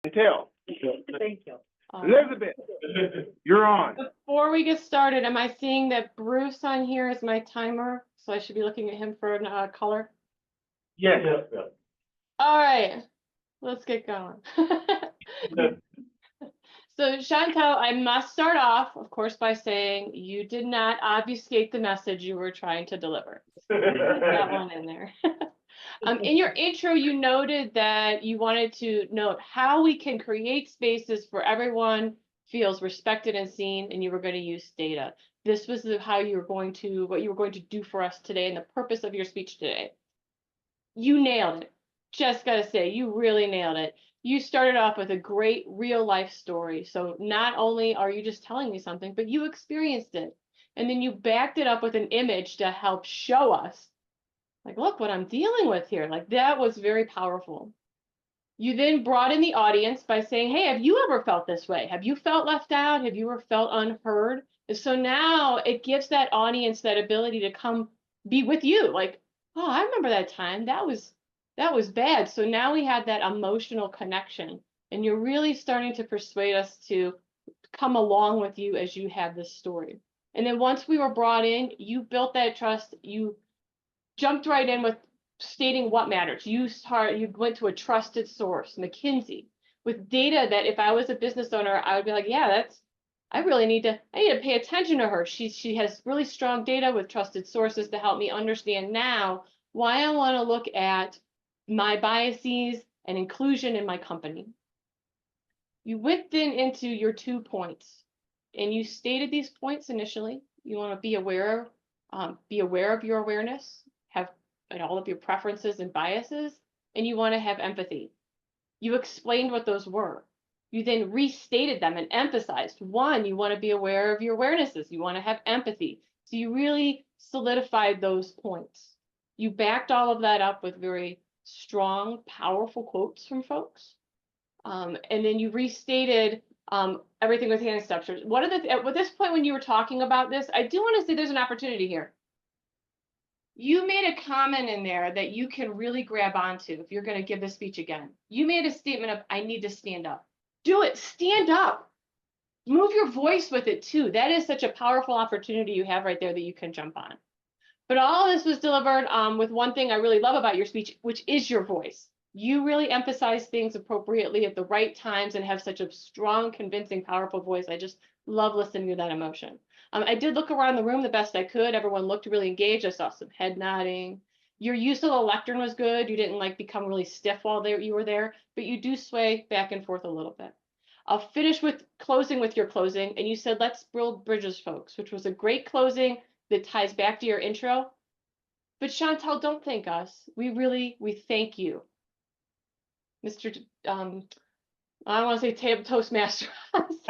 Shantelle. Thank you. Elizabeth, you're on. Before we get started, am I seeing that Bruce on here is my timer? So I should be looking at him for a color. Yes. All right, let's get going. So Shantelle, I must start off, of course, by saying you did not obfuscate the message you were trying to deliver. That one in there. In your intro, you noted that you wanted to note how we can create spaces where everyone feels respected and seen, and you were going to use data. This was what you were going to do for us today, and the purpose of your speech today. You nailed it. Just gotta say, you really nailed it. You started off with a great real life story. So not only are you just telling me something, but you experienced it. And then you backed it up with an image to help show us, like, look what I'm dealing with here. Like, that was very powerful. You then brought in the audience by saying, hey, have you ever felt this way? Have you felt left out? Have you ever felt unheard? And so now it gives that audience that ability to come be with you. Like, oh, I remember that time. That was bad. So now we had that emotional connection, and you're really starting to persuade us to come along with you as you have this story. And then once we were brought in, you built that trust. You jumped right in with stating what matters. You went to a trusted source, McKinsey, with data that if I was a business owner, I would be like, yeah, I need to pay attention to her. She has really strong data with trusted sources to help me understand now why I want to look at my biases and inclusion in my company. You went then into your 2 points, and you stated these points initially. You want to be aware of your awareness, have all of your preferences and biases, and you want to have empathy. You explained what those were. You then restated them and emphasized, one, you want to be aware of your awarenesses. You want to have empathy. So you really solidified those points. You backed all of that up with very strong, powerful quotes from folks. And then you restated everything with hand gestures. At this point when you were talking about this, I do want to say there's an opportunity here. You made a comment in there that you can really grab onto if you're going to give this speech again. You made a statement of, I need to stand up. Do it, stand up. Move your voice with it too. That is such a powerful opportunity you have right there that you can jump on. But all of this was delivered with one thing I really love about your speech, which is your voice. You really emphasize things appropriately at the right times and have such a strong, convincing, powerful voice. I just love listening to that emotion. I did look around the room the best I could. Everyone looked really engaged. I saw some head nodding. Your use of the lectern was good. You didn't become really stiff while you were there, but you do sway back and forth a little bit. I'll finish with closing with your closing. And you said, let's build bridges, folks, which was a great closing that ties back to your intro. But Shantelle, don't thank us. We thank you. Mr. I don't want to say Toastmaster.